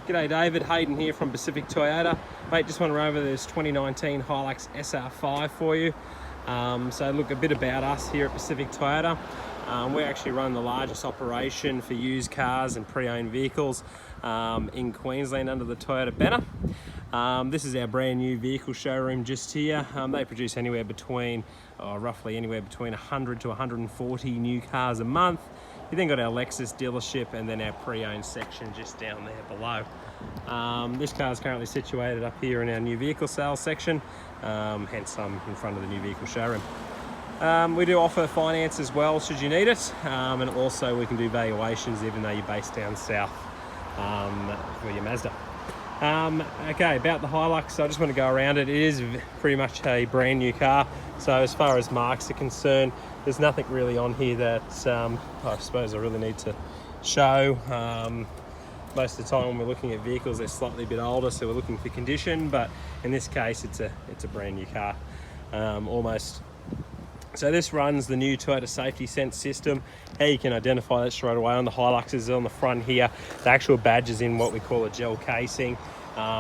G'day David, Hayden here from Pacific Toyota. Mate, just want to run over this 2019 Hilux Sr5 for you. So look, a bit about us here at Pacific Toyota. We actually run the largest operation for used cars and pre-owned vehicles in Queensland under the Toyota banner. This is our brand new vehicle showroom just here. They produce anywhere between, roughly anywhere between 100 to 140 new cars a month. You then got our Lexus dealership and then our pre-owned section just down there below. This car is currently situated up here in our new vehicle sales section, hence I'm in front of the new vehicle showroom. We do offer finance as well should you need it, and also we can do valuations even though you're based down south for your Mazda. Okay, about the Hilux, I just want to go around it. It is pretty much a brand new car, so as far as marks are concerned, there's nothing really on here that I suppose I really need to show. Most of the time when we're looking at vehicles, they're slightly a bit older, so we're looking for condition, but in this case it's a brand new car, almost. So this runs the new Toyota Safety Sense system. How you can identify that straight away on the Hilux is on the front here. The actual badge is in what we call a gel casing.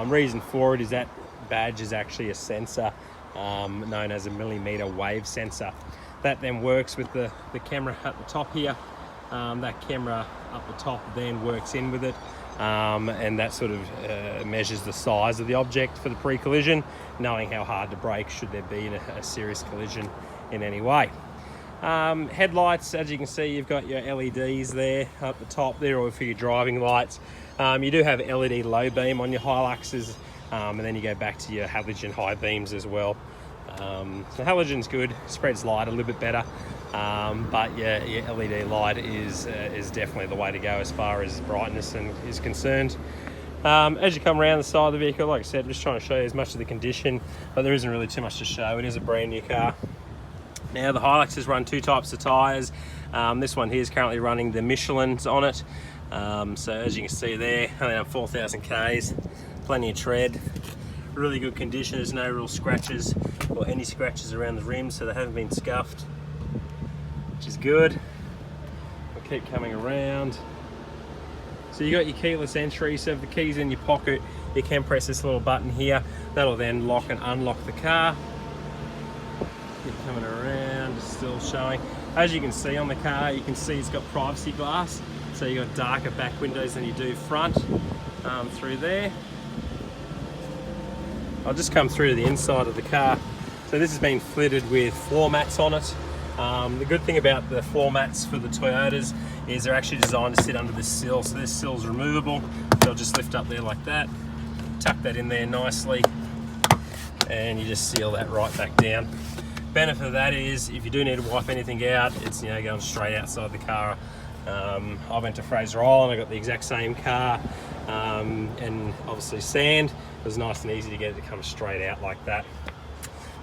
Reason for it is that badge is actually a sensor known as a millimeter wave sensor. That then works with the camera at the top here. That camera up the top then works in with it, and that sort of measures the size of the object for the pre-collision, knowing how hard to brake should there be a serious collision in any way. Headlights, as you can see, you've got your LEDs there up the top there, or for your driving lights. You do have LED low beam on your Hiluxes, and then you go back to your halogen high beams as well. So halogen's good, spreads light a little bit better, but your LED light is definitely the way to go as far as brightness is concerned. As you come around the side of the vehicle, like I said, I'm just trying to show you as much of the condition, but there isn't really too much to show. It is a brand new car. Now the Hiluxes run two types of tyres. This one here is currently running the Michelins on it. So as you can see there, only have 4,000 Ks, plenty of tread, really good condition. There's no real scratches or any scratches around the rims, so they haven't been scuffed, which is good. We'll keep coming around. So you got your keyless entry, so if the key's in your pocket, you can press this little button here. That'll then lock and unlock the car. Keep coming around, it's still showing. As you can see on the car, you can see it's got privacy glass, so you've got darker back windows than you do front through there. I'll just come through to the inside of the car. So this has been fitted with floor mats on it. The good thing about the floor mats for the Toyotas is they're actually designed to sit under this sill. So this sill's removable. They'll just lift up there like that, tuck that in there nicely, and you just seal that right back down. Benefit of that is if you do need to wipe anything out, it's going straight outside the car. I went to Fraser Island, I got the exact same car, and obviously sand. It was nice and easy to get it to come straight out like that.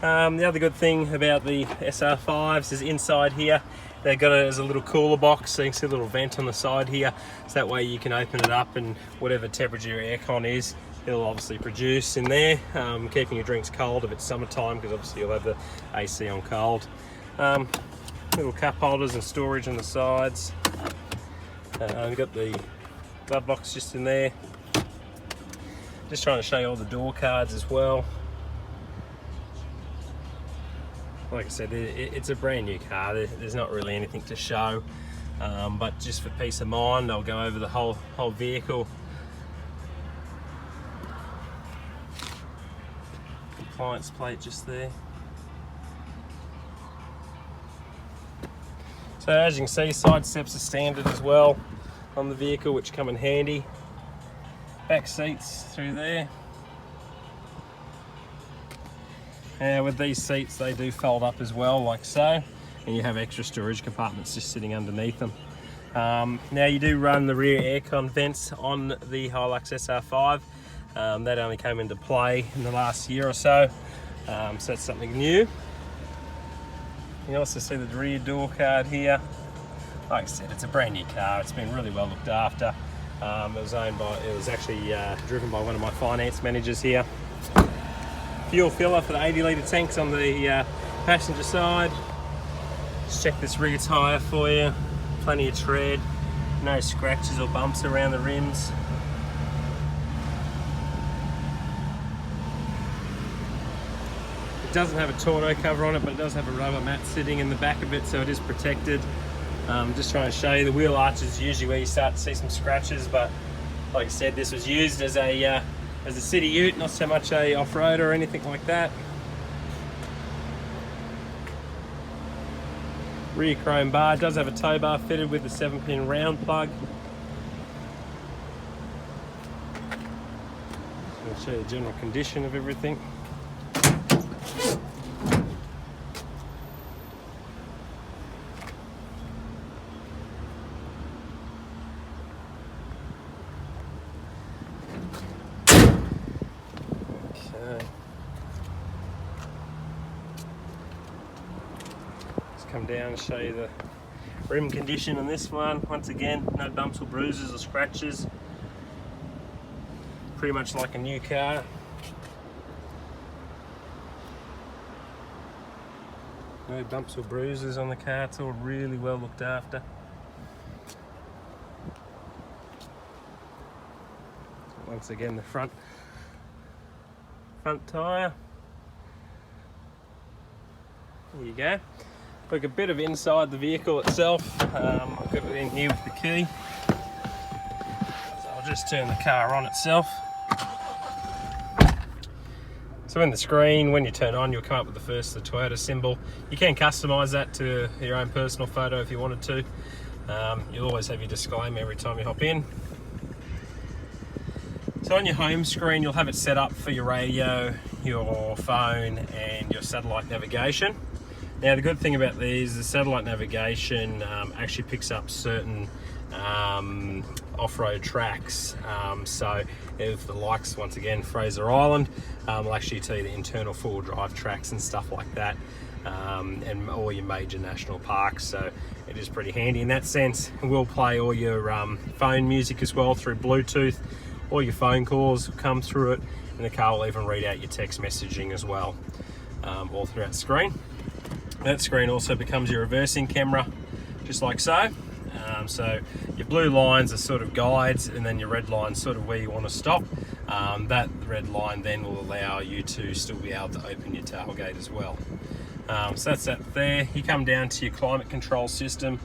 The other good thing about the Sr5s is inside here, they've got it as a little cooler box, so you can see a little vent on the side here, so that way you can open it up and whatever temperature your aircon is, it'll obviously produce in there, keeping your drinks cold if it's summertime, because obviously you'll have the AC on cold. Little cup holders and storage on the sides. We've got the glove box just in there. Just trying to show you all the door cards as well. Like I said, it's a brand new car. There's not really anything to show, but just for peace of mind, I'll go over the whole vehicle. Compliance plate just there. So as you can see, side steps are standard as well on the vehicle, which come in handy. Back seats through there. With these seats, they do fold up as well, like so, and you have extra storage compartments just sitting underneath them. Now you do run the rear aircon vents on the Hilux Sr5. That only came into play in the last year or so, so that's something new. You can also see the rear door card here. Like I said, it's a brand new car. It's been really well looked after. It was actually driven by one of my finance managers here. Fuel filler for the 80-litre tanks on the passenger side. Just check this rear tyre for you. Plenty of tread, no scratches or bumps around the rims. doesn't have a tonneau cover on it, but it does have a rubber mat sitting in the back of it, so it is protected. Just trying to show you, the wheel arch is usually where you start to see some scratches, but like I said, this was used as a city ute, not so much a off-road or anything like that. Rear chrome bar, does have a tow bar fitted with the 7-pin round plug. I'll show you the general condition of everything. Come down and show you the rim condition on this one. Once again, no bumps or bruises or scratches. Pretty much like a new car. No bumps or bruises on the car. It's all really well looked after. Once again, the front tyre. There you go. Look, a bit of inside the vehicle itself. I've got it in here with the key. So I'll just turn the car on itself. So in the screen, when you turn on, you'll come up with the Toyota symbol. You can customise that to your own personal photo if you wanted to. You'll always have your disclaimer every time you hop in. So on your home screen, you'll have it set up for your radio, your phone, and your satellite navigation. Now the good thing about these, the satellite navigation actually picks up certain off-road tracks. So if the likes, once again, Fraser Island, will actually tell you the internal four-wheel drive tracks and stuff like that, and all your major national parks. So it is pretty handy in that sense. It will play all your phone music as well through Bluetooth. All your phone calls will come through it, and the car will even read out your text messaging as well, all throughout the screen. That screen also becomes your reversing camera, just like so. So your blue lines are sort of guides, and then your red line's sort of where you want to stop. That red line then will allow you to still be able to open your tailgate as well. So that's that there. You come down to your climate control system.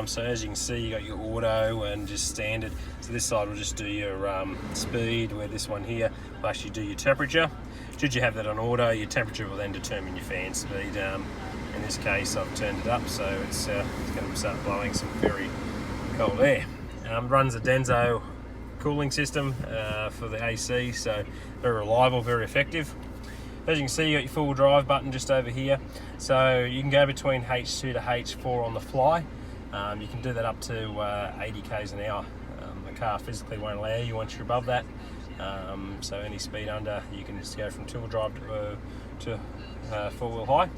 So as you can see, you got your auto and just standard. So this side will just do your speed, where this one here will actually do your temperature. Should you have that on auto, your temperature will then determine your fan speed. In this case, I've turned it up, so it's going to start blowing some very cold air. Runs a Denso cooling system for the AC, so very reliable, very effective. As you can see, you got your full drive button just over here, so you can go between H2 to H4 on the fly. You can do that up to 80 k's an hour. The car physically won't allow you once you're above that. So any speed under, you can just go from two-wheel drive to four-wheel high.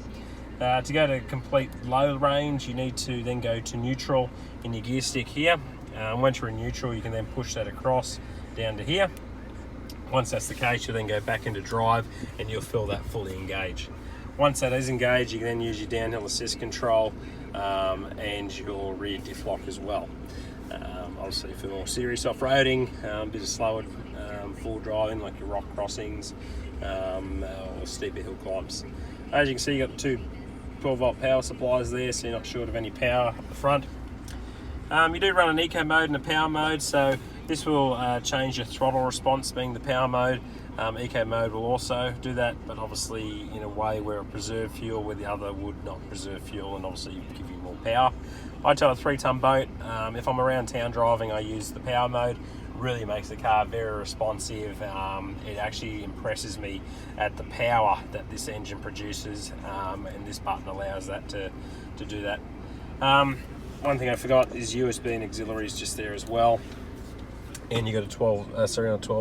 To go to complete low range, you need to then go to neutral in your gear stick here. Once you're in neutral, you can then push that across down to here. Once that's the case, you'll then go back into drive and you'll feel that fully engage. Once that is engaged, you can then use your downhill assist control and your rear diff lock as well. Obviously for more serious off-roading, a bit of slower full driving like your rock crossings or steeper hill climbs. As you can see, you got the two 12-volt power supplies there, so you're not short of any power up the front. You do run an eco mode and a power mode, so this will change your throttle response, being the power mode. Eco mode will also do that, but obviously in a way where it preserves fuel, where the other would not preserve fuel and obviously give you more power. I tow a 3-ton boat. If I'm around town driving, I use the power mode. Really makes the car very responsive. It actually impresses me at the power that this engine produces, and this button allows that to do that. One thing I forgot is USB and auxiliaries just there as well, and you got a 12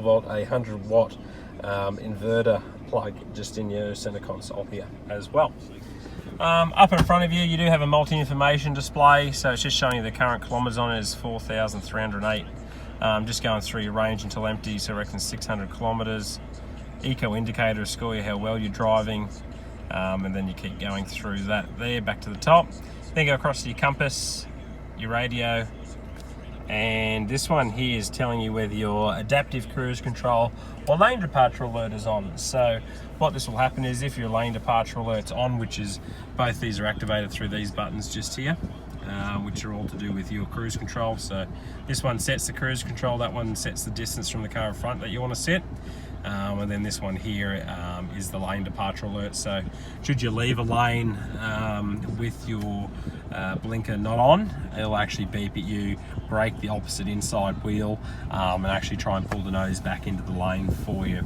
volt, a 100 watt inverter plug just in your center console here as well. Up in front of you, you do have a multi-information display, so it's just showing you the current kilometers on it is 4,308. Just going through your range until empty, so I reckon 600 kilometers. Eco indicator to score you how well you're driving, and then you keep going through that there, back to the top. Then go across to your compass, your radio, And this one here is telling you whether your adaptive cruise control or lane departure alert is on. So what this will happen is if your lane departure alert's on, which is both these are activated through these buttons just here, which are all to do with your cruise control. So this one sets the cruise control, that one sets the distance from the car in front that you want to set. And then this one here is the lane departure alert. So should you leave a lane with your blinker not on, it'll actually beep at you, brake the opposite inside wheel, and actually try and pull the nose back into the lane for you.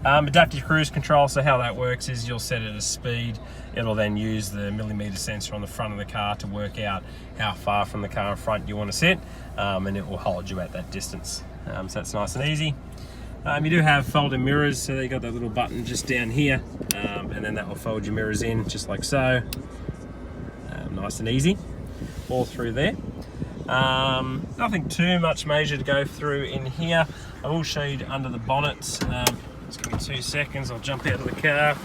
Adaptive cruise control, so how that works is you'll set it as speed. It'll then use the millimeter sensor on the front of the car to work out how far from the car in front you want to set, and it will hold you at that distance. So that's nice and easy. You do have folding mirrors, so you got that little button just down here, and then that will fold your mirrors in just like so. Nice and easy, all through there. Nothing too much major to go through in here. I will show you under the bonnet. Just give me 2 seconds, I'll jump out of the car.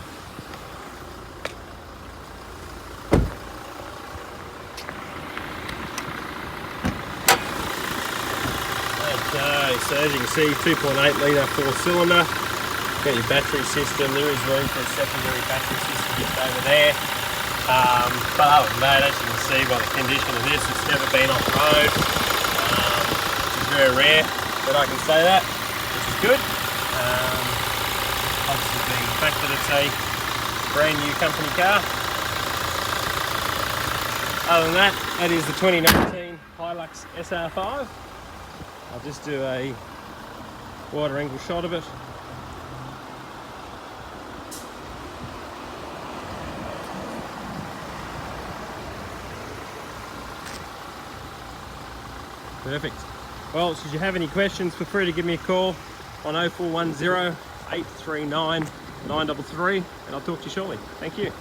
Okay, so as you can see, 2.8 litre 4-cylinder. Got your battery system. There is room for a secondary battery system just over there. But other than that, as you can see by the condition of this, it's never been off road. Which is very rare that I can say that, which is good. Obviously being the fact that it's a brand new company car. Other than that, that is the 2019 Hilux Sr5. I'll just do a wider angle shot of it. Perfect. Well, should you have any questions, feel free to give me a call on 0410 839 933, and I'll talk to you shortly. Thank you.